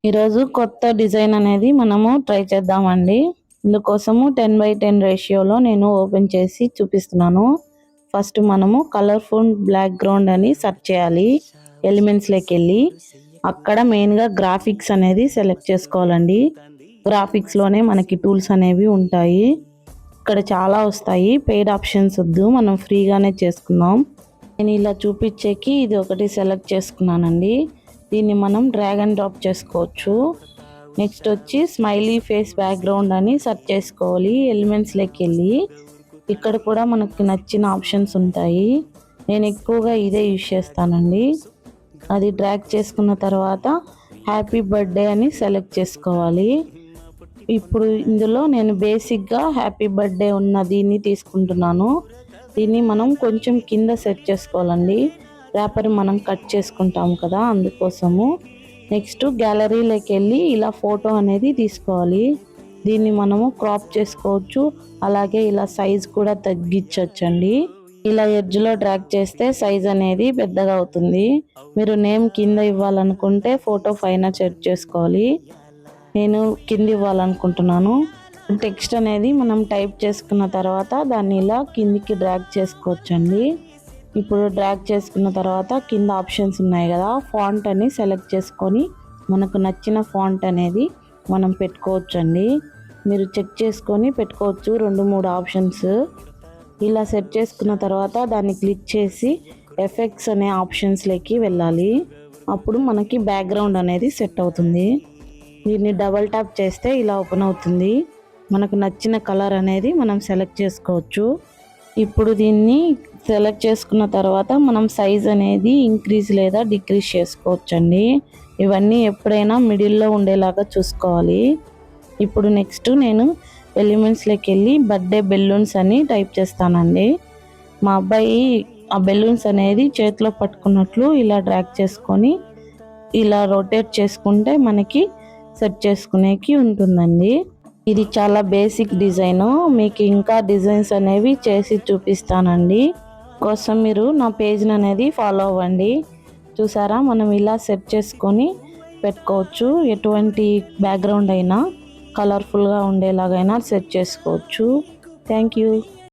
ఈరోజు కొత్త డిజైన్ అనేది మనము ట్రై చేద్దామండి. ఇందుకోసము 10/10 రేషియోలో నేను ఓపెన్ చేసి చూపిస్తున్నాను. ఫస్ట్ మనము కలర్ఫుల్ బ్లాక్ గ్రౌండ్ అని సెర్చ్ చేయాలి. ఎలిమెంట్స్లోకి వెళ్ళి అక్కడ మెయిన్గా గ్రాఫిక్స్ అనేది సెలెక్ట్ చేసుకోవాలండి. గ్రాఫిక్స్లోనే మనకి టూల్స్ అనేవి ఉంటాయి. ఇక్కడ చాలా వస్తాయి. పెయిడ్ ఆప్షన్స్ వద్దు, మనం ఫ్రీగానే చేసుకుందాం. నేను ఇలా చూపించేకి ఇది ఒకటి సెలెక్ట్ చేసుకున్నానండి. దీన్ని మనం డ్రాగ్ అండ్ డ్రాప్ చేసుకోవచ్చు. నెక్స్ట్ వచ్చి స్మైలీ ఫేస్ బ్యాక్గ్రౌండ్ అని సెర్చ్ చేసుకోవాలి. ఎలిమెంట్స్లోకి వెళ్ళి ఇక్కడ కూడా మనకు నచ్చిన ఆప్షన్స్ ఉంటాయి. నేను ఎక్కువగా ఇదే యూజ్ చేస్తానండి. అది డ్రాగ్ చేసుకున్న తర్వాత హ్యాపీ బర్త్డే అని సెలెక్ట్ చేసుకోవాలి. ఇప్పుడు ఇందులో నేను బేసిక్గా హ్యాపీ బర్త్డే ఉన్న దీన్ని తీసుకుంటున్నాను. దీన్ని మనం కొంచెం కింద సెట్ చేసుకోవాలండి. ర్యాపర్ మనం కట్ చేసుకుంటాం కదా, అందుకోసము. నెక్స్ట్ గ్యాలరీలోకి వెళ్ళి ఇలా ఫోటో అనేది తీసుకోవాలి. దీన్ని మనము క్రాప్ చేసుకోవచ్చు, అలాగే ఇలా సైజ్ కూడా తగ్గించవచ్చండి. ఇలా ఎడ్జ్లో డ్రాగ్ చేస్తే సైజ్ అనేది పెద్దగా అవుతుంది. మీరు నేమ్ కింద ఇవ్వాలనుకుంటే ఫోటో పైన సెట్ చేసుకోవాలి. నేను కింద ఇవ్వాలనుకుంటున్నాను. టెక్స్ట్ అనేది మనం టైప్ చేసుకున్న తర్వాత దాన్ని ఇలా కిందికి డ్రాగ్ చేసుకోవచ్చండి. ఇప్పుడు డ్రాగ్ చేసుకున్న తర్వాత కింద ఆప్షన్స్ ఉన్నాయి కదా, ఫాంట్ అని సెలెక్ట్ చేసుకొని మనకు నచ్చిన ఫాంట్ అనేది మనం పెట్టుకోవచ్చండి. మీరు చెక్ చేసుకొని పెట్టుకోవచ్చు 2-3 ఆప్షన్స్. ఇలా సెట్ చేసుకున్న తర్వాత దాన్ని క్లిక్ చేసి ఎఫెక్ట్స్ అనే ఆప్షన్స్లోకి వెళ్ళాలి. అప్పుడు మనకి బ్యాక్గ్రౌండ్ అనేది సెట్ అవుతుంది. దీన్ని డబల్ ట్యాప్ చేస్తే ఇలా ఓపెన్ అవుతుంది. మనకు నచ్చిన కలర్ అనేది మనం సెలెక్ట్ చేసుకోవచ్చు. ఇప్పుడు దీన్ని సెలెక్ట్ చేసుకున్న తర్వాత మనం సైజ్ అనేది ఇంక్రీజ్ లేదా డిక్రీజ్ చేసుకోవచ్చండి. ఇవన్నీ ఎప్పుడైనా మిడిల్లో ఉండేలాగా చూసుకోవాలి. ఇప్పుడు నెక్స్ట్ నేను ఎలిమెంట్స్లోకి వెళ్ళి బర్త్డే బెలూన్స్ అని టైప్ చేస్తానండి. మా అబ్బాయి ఆ బెలూన్స్ అనేది చేతిలో పట్టుకున్నట్లు ఇలా డ్రాగ్ చేసుకొని ఇలా రొటేట్ చేసుకుంటే మనకి సెట్ చేసుకునేకి ఉంటుందండి. ఇది చాలా బేసిక్ డిజైన్. మీకు ఇంకా డిజైన్స్ అనేవి చేసి చూపిస్తానండి. కోసం మీరు నా పేజ్ని అనేది ఫాలో అవ్వండి. చూసారా, మనం ఇలా సెట్ చేసుకొని పెట్టుకోవచ్చు. ఎటువంటి బ్యాక్గ్రౌండ్ అయినా కలర్ఫుల్గా ఉండేలాగైనా సెట్ చేసుకోవచ్చు. Thank you.